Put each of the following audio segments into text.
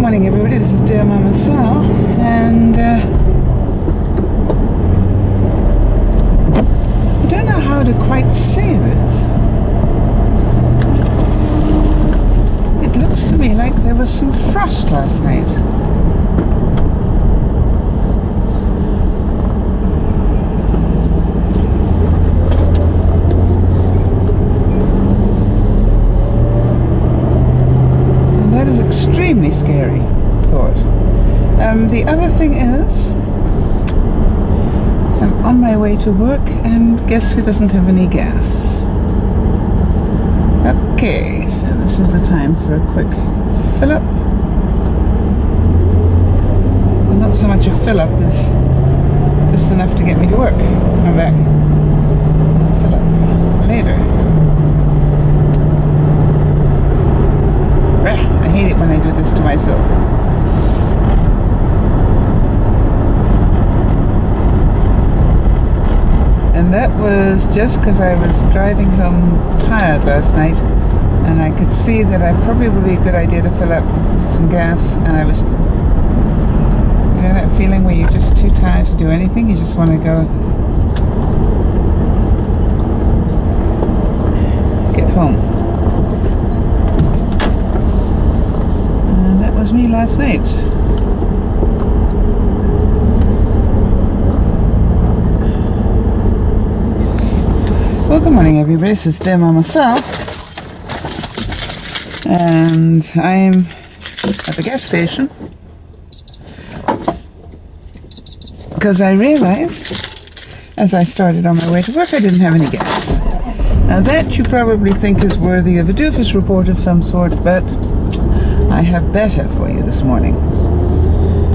morning, everybody. This is DearMamaSal's, and I don't know how to quite say this. It looks to me like there was some frost last night. Extremely scary thought. The other thing is, I'm on my way to work, and guess who doesn't have any gas? Okay, so this is the time for a quick fill up. Well, not so much a fill up as just enough to get me to work. I'm back. I'll fill up later. I hate it when I do this to myself. And that was just because I was driving home tired last night, and I could see that it probably would be a good idea to fill up with some gas, and I was, you know, that feeling where you're just too tired to do anything, you just want to go get home. Was me last night. Well, good morning, everybody. This is DearMamaSal's, and I'm at the gas station because I realized as I started on my way to work I didn't have any gas. Now that you probably think is worthy of a Dufus Report of some sort, but I have better for you this morning,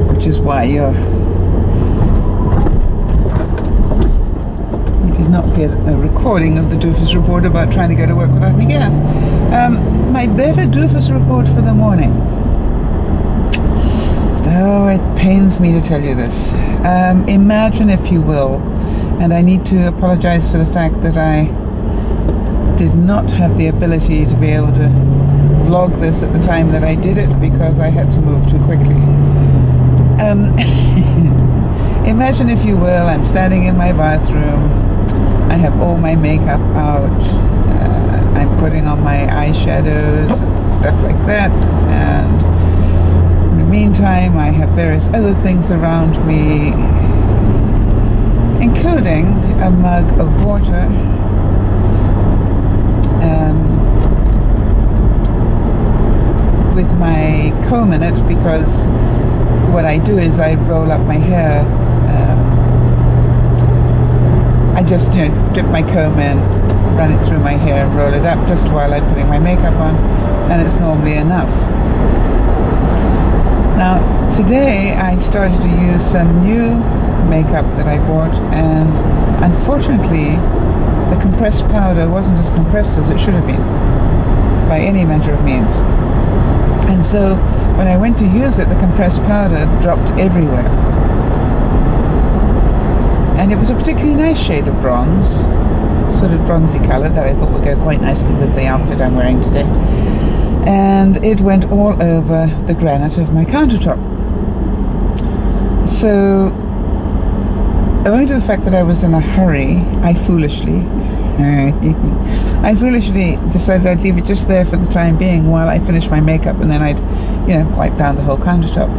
which is why you did not get a recording of the Dufus Report about trying to go to work without any gas. My better Dufus Report for the morning, though it pains me to tell you this. Imagine, if you will, and I need to apologize for the fact that I did not have the ability to be able to vlog this at the time that I did it because I had to move too quickly. Imagine, if you will, I'm standing in my bathroom. I have all my makeup out. I'm putting on my eyeshadows and stuff like that. And in the meantime, I have various other things around me, including a mug of water. With my comb in it, because what I do is I roll up my hair. I just, dip my comb in, run it through my hair and roll it up just while I'm putting my makeup on, and it's normally enough. Now today I started to use some new makeup that I bought, and unfortunately the compressed powder wasn't as compressed as it should have been by any measure of means. And so when I went to use it, the compressed powder dropped everywhere. And it was a particularly nice shade of bronze, sort of bronzy color that I thought would go quite nicely with the outfit I'm wearing today. And it went all over the granite of my countertop. So, owing to the fact that I was in a hurry, I foolishly decided I'd leave it just there for the time being while I finished my makeup, and then I'd, wipe down the whole countertop.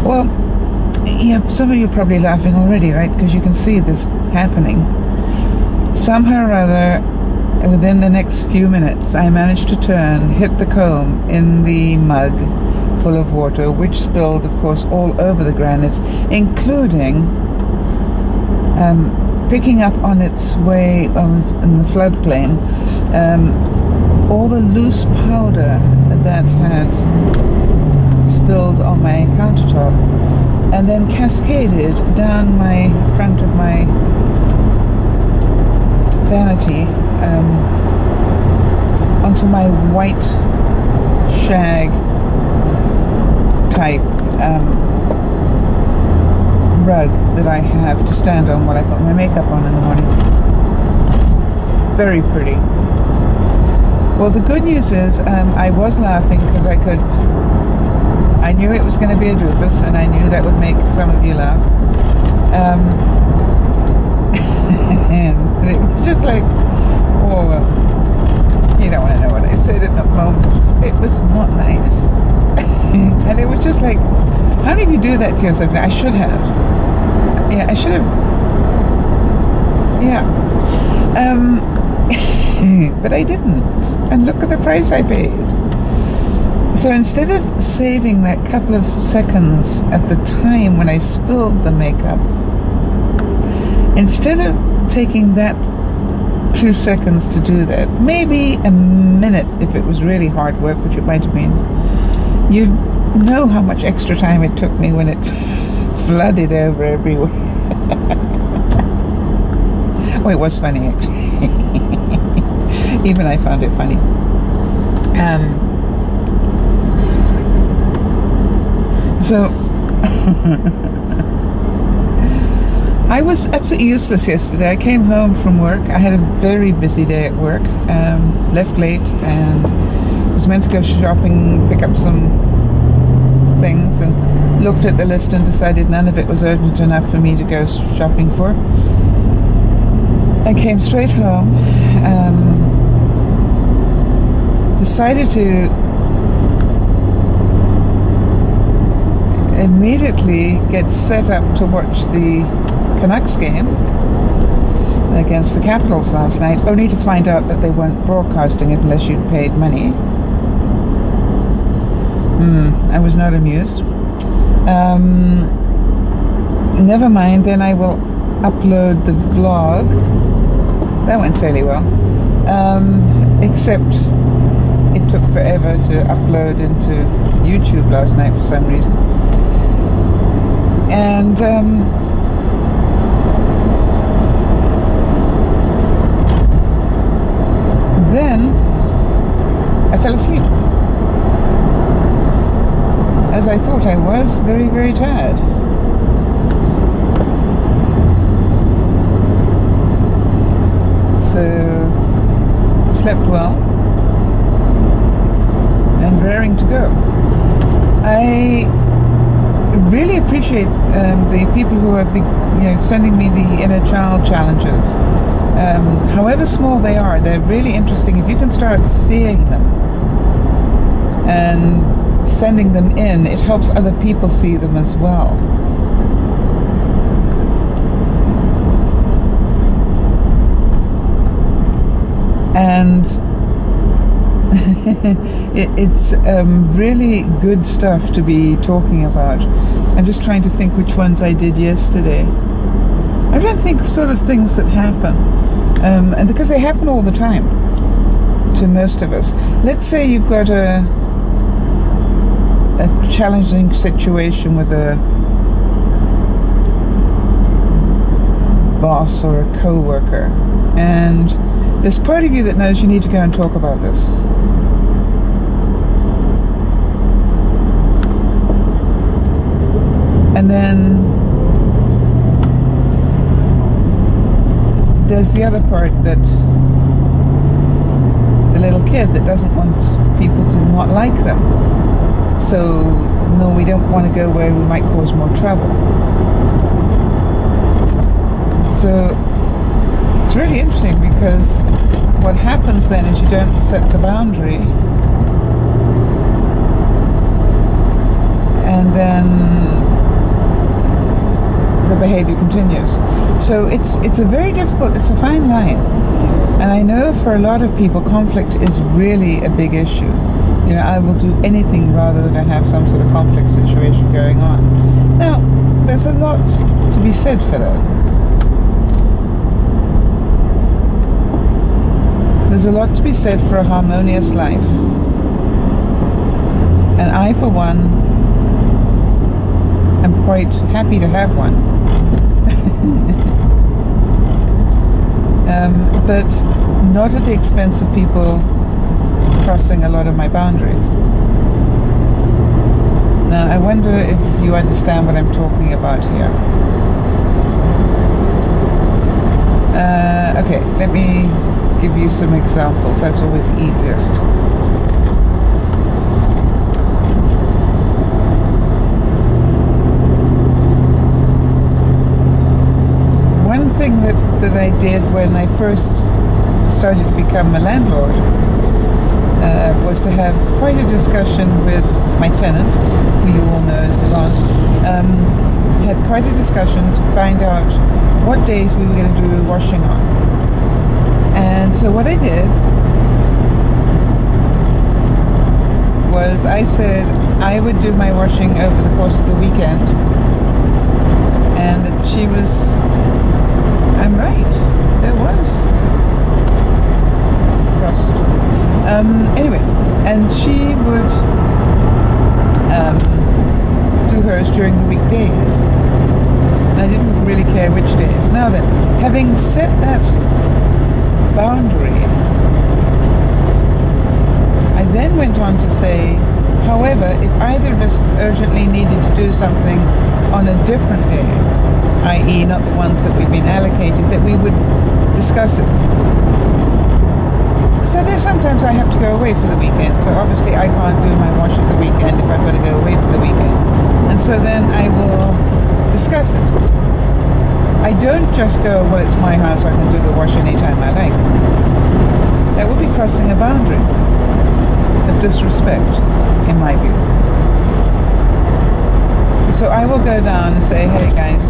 Well, some of you are probably laughing already, right? Because you can see this happening. Somehow or other, within the next few minutes, I managed to hit the comb in the mug full of water, which spilled, of course, all over the granite, including picking up on its way in the floodplain all the loose powder that had spilled on my countertop, and then cascaded down my front of my vanity onto my white shag type rug that I have to stand on while I put my makeup on in the morning. Very pretty. Well, the good news is I was laughing because I knew it was going to be a doofus, and I knew that would make some of you laugh. And it was just like, oh, well, you don't want to know what I said at that moment. It was not nice. And it was just like, how do you do that to yourself? I should have. Yeah, I should have. Yeah. But I didn't. And look at the price I paid. So instead of saving that couple of seconds at the time when I spilled the makeup, instead of taking that 2 seconds to do that, maybe a minute if it was really hard work, which it might have been, you'd know how much extra time it took me when it flooded over everywhere. Oh, it was funny actually. Even I found it funny. So I was absolutely useless yesterday. I came home from work. I had a very busy day at work. Left late and was meant to go shopping, pick up some things, and looked at the list and decided none of it was urgent enough for me to go shopping for. I came straight home, decided to immediately get set up to watch the Canucks game against the Capitals last night, only to find out that they weren't broadcasting it unless you'd paid money. I was not amused. Never mind, then I will upload the vlog. That went fairly well. Except it took forever to upload into YouTube last night for some reason. And then I fell asleep. As I thought I was, very, very tired. So, slept well and raring to go. I really appreciate the people who are sending me the inner child challenges. However small they are, they're really interesting. If you can start seeing them and sending them in, it helps other people see them as well. And it's really good stuff to be talking about. I'm just trying to think which ones I did yesterday. I'm trying to think of sort of things that happen, and because they happen all the time to most of us. Let's say you've got a challenging situation with a boss or a co-worker, and there's part of you that knows you need to go and talk about this. And then there's the other part, that the little kid that doesn't want people to not like them. So, no, we don't want to go where we might cause more trouble. So, it's really interesting, because what happens then is you don't set the boundary, and then the behavior continues. So it's a very difficult, it's a fine line. And I know for a lot of people, conflict is really a big issue. I will do anything rather than have some sort of conflict situation going on. Now, there's a lot to be said for that. There's a lot to be said for a harmonious life. And I, for one, am quite happy to have one. But not at the expense of people crossing a lot of my boundaries. Now, I wonder if you understand what I'm talking about here. Okay, let me give you some examples. That's always easiest. One thing that I did when I first started to become a landlord was to have quite a discussion with my tenant, who you all know is Yvonne. Had quite a discussion to find out what days we were going to do washing on. And so what I did was I said I would do my washing over the course of the weekend, and that she was, I'm right, there was frost. Anyway, and she would do hers during the weekdays. And I didn't really care which days. Now then, having set that boundary, I then went on to say, however, if either of us urgently needed to do something on a different day, i.e. not the ones that we'd been allocated, that we would discuss it. So there's sometimes I have to go away for the weekend, so obviously I can't do my wash at the weekend if I've got to go away for the weekend. And so then I will discuss it. I don't just go, well, it's my house, I can do the wash anytime I like. That would be crossing a boundary of disrespect, in my view. So I will go down and say, hey guys,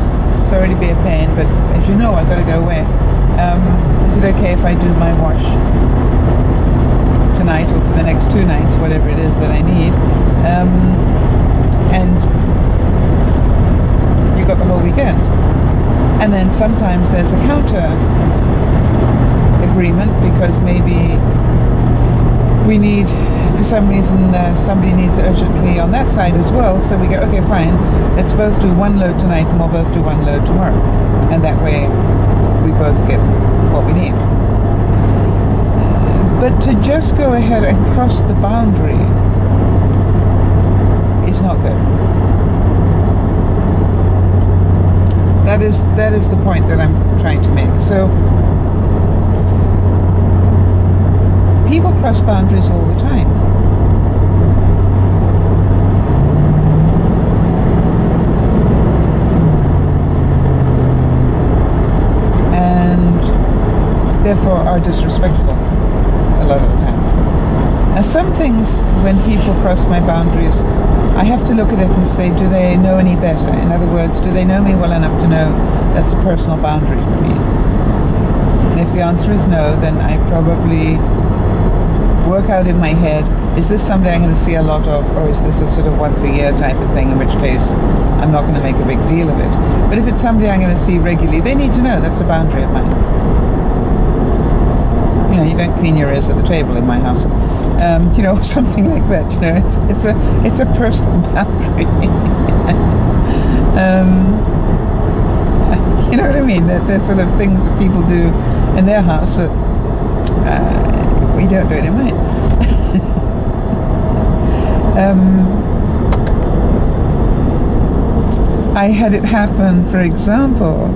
sorry to be a pain, but as you know, I've got to go away. Is it okay if I do my wash tonight or for the next 2 nights, whatever it is that I need? And you got the whole weekend. And then sometimes there's a counter agreement because maybe we need, for some reason, somebody needs urgently on that side as well. So we go, okay, fine, let's both do 1 load tonight and we'll both do 1 load tomorrow. And that way we both get what we need. But to just go ahead and cross the boundary is not good. That is the point that I'm trying to make. So people cross boundaries all the time. And therefore are disrespectful a lot of the time. Now some things, when people cross my boundaries, I have to look at it and say, do they know any better? In other words, do they know me well enough to know that's a personal boundary for me? And if the answer is no, then I probably work out in my head, is this somebody I'm going to see a lot of, or is this a sort of once a year type of thing, in which case I'm not going to make a big deal of it. But if it's somebody I'm going to see regularly, they need to know that's a boundary of mine. You know, you don't clean your ears at the table in my house. You know, something like that. You know, it's a personal boundary. You know what I mean? There's sort of things that people do in their house that we don't do it in mine. I had it happen, for example,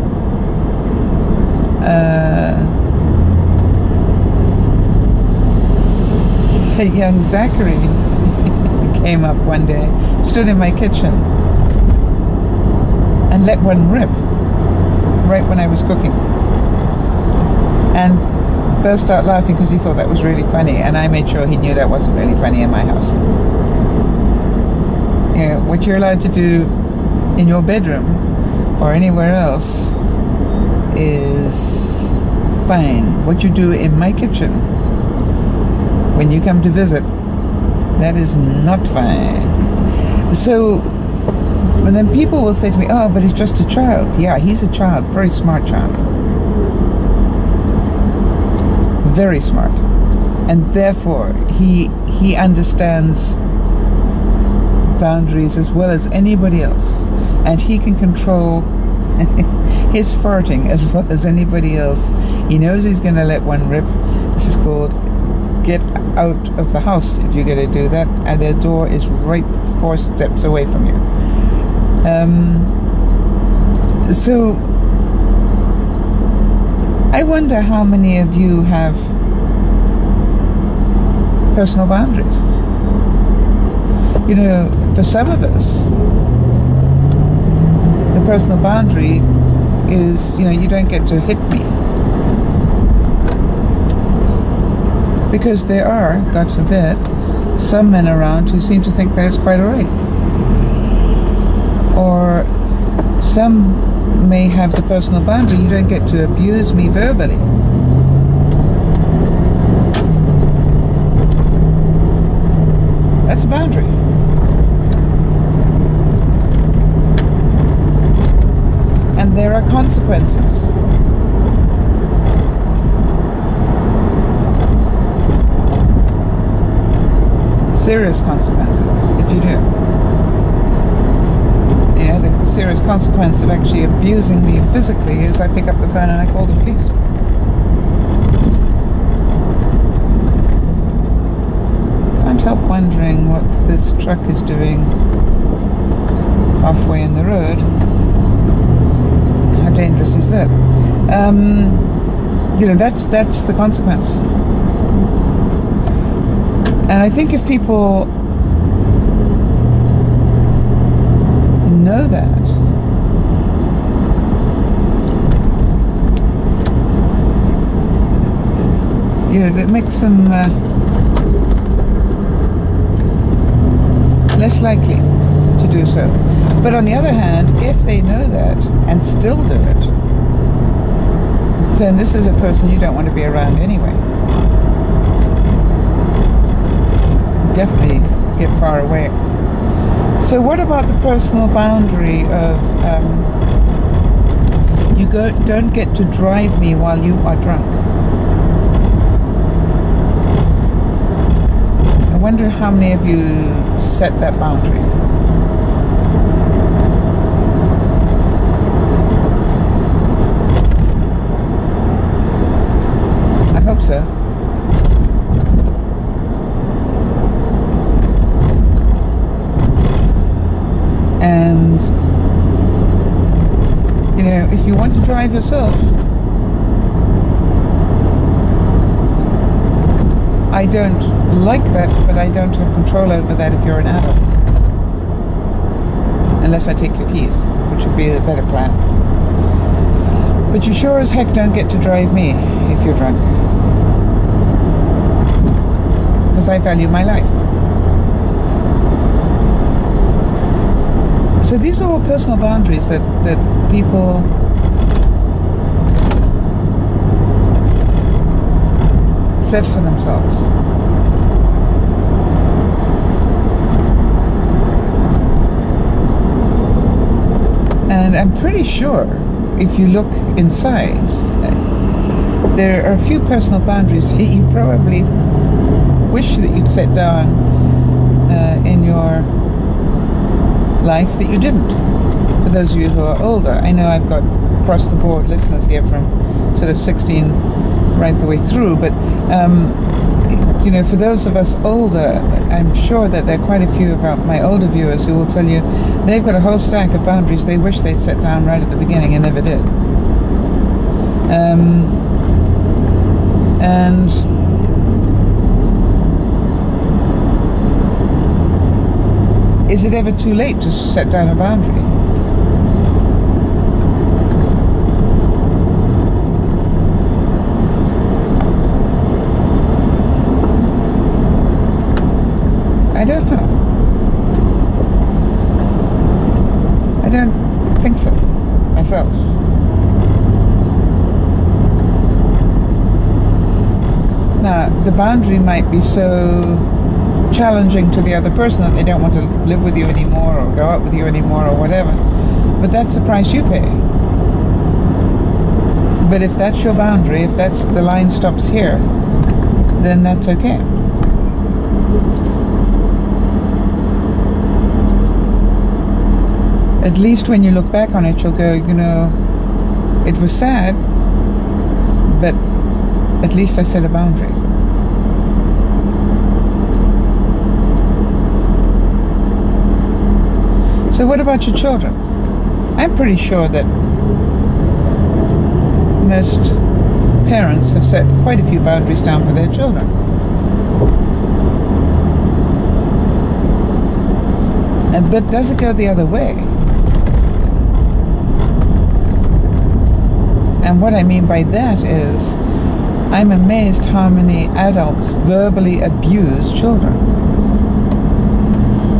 that young Zachary came up one day, stood in my kitchen, and let one rip right when I was cooking, and burst out laughing because he thought that was really funny, and I made sure he knew that wasn't really funny in my house. You know, what you're allowed to do in your bedroom or anywhere else is fine. What you do in my kitchen when you come to visit, that is not fine. So, and then people will say to me, oh, but he's just a child. Yeah, he's a child, very smart child. Very smart. And therefore, he understands boundaries as well as anybody else. And he can control his farting as well as anybody else. He knows he's going to let one rip. This is called get out of the house if you're going to do that, and their door is right 4 steps away from you. So I wonder how many of you have personal boundaries. You know, for some of us, the personal boundary is, you know, you don't get to hit me. Because there are, God forbid, some men around who seem to think that it's quite alright. Or some may have the personal boundary, you don't get to abuse me verbally. That's a boundary. And there are consequences. Serious consequences if you do. You know, the serious consequence of actually abusing me physically is I pick up the phone and I call the police. Can't help wondering what this truck is doing halfway in the road. How dangerous is that? You know, that's the consequence. And I think if people know that, you know, that makes them less likely to do so. But on the other hand, if they know that and still do it, then this is a person you don't want to be around anyway. Definitely get far away. So what about the personal boundary of don't get to drive me while you are drunk? I wonder how many of you set that boundary. I hope so. And, you know, if you want to drive yourself, I don't like that, but I don't have control over that if you're an adult. Unless I take your keys, which would be the better plan. But you sure as heck don't get to drive me if you're drunk. Because I value my life. So these are all personal boundaries that people set for themselves. And I'm pretty sure if you look inside, there are a few personal boundaries that you probably wish that you'd set down in your life that you didn't. For those of you who are older, I know I've got across the board listeners here from sort of 16 right the way through, but you know, for those of us older, I'm sure that there are quite a few of my older viewers who will tell you they've got a whole stack of boundaries they wish they'd set down right at the beginning and never did. And is it ever too late to set down a boundary? I don't know. I don't think so, myself. Now, the boundary might be so challenging to the other person that they don't want to live with you anymore or go out with you anymore or whatever. But that's the price you pay. But if that's your boundary, if that's the line stops here, then that's okay. At least when you look back on it, you'll go, you know, it was sad, but at least I set a boundary. So what about your children? I'm pretty sure that most parents have set quite a few boundaries down for their children. But does it go the other way? And what I mean by that is, I'm amazed how many adults verbally abuse children.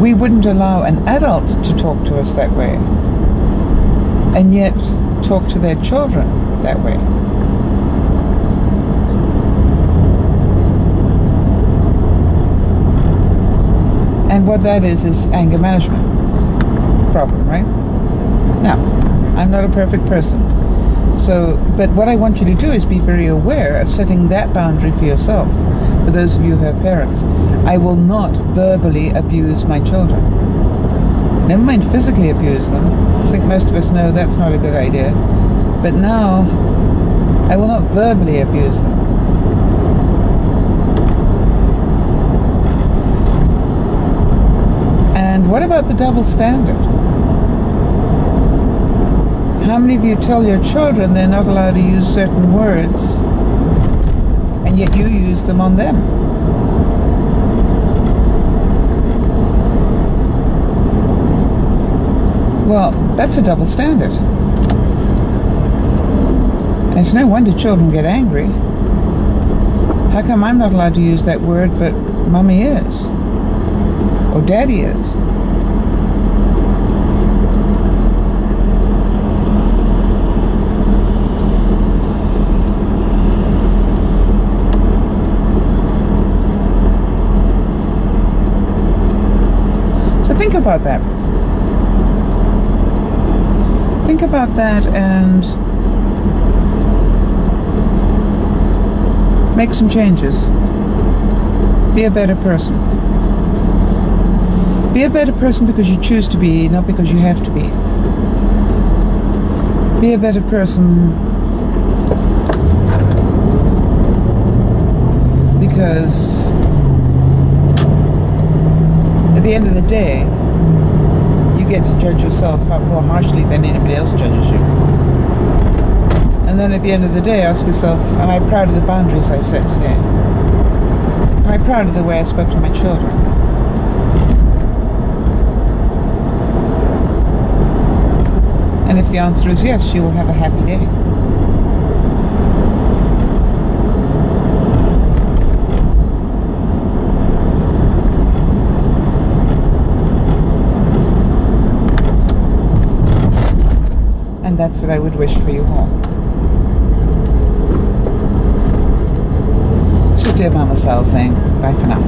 We wouldn't allow an adult to talk to us that way, and yet talk to their children that way. And what that is anger management problem, right? Now, I'm not a perfect person. So, but what I want you to do is be very aware of setting that boundary for yourself. For those of you who have parents, I will not verbally abuse my children. Never mind physically abuse them. I think most of us know that's not a good idea. But now, I will not verbally abuse them. And what about the double standard? How many of you tell your children they're not allowed to use certain words, and yet you use them on them? Well, that's a double standard. And it's no wonder children get angry. How come I'm not allowed to use that word, but Mommy is? Or Daddy is? So think about that. Think about that and make some changes. Be a better person. Be a better person because you choose to be, not because you have to be. Be a better person because at the end of the day, you get to judge yourself more harshly than anybody else judges you. And then at the end of the day, ask yourself, am I proud of the boundaries I set today? Am I proud of the way I spoke to my children? And if the answer is yes, you will have a happy day. And that's what I would wish for you all. This is Dear Mama Sal saying bye for now.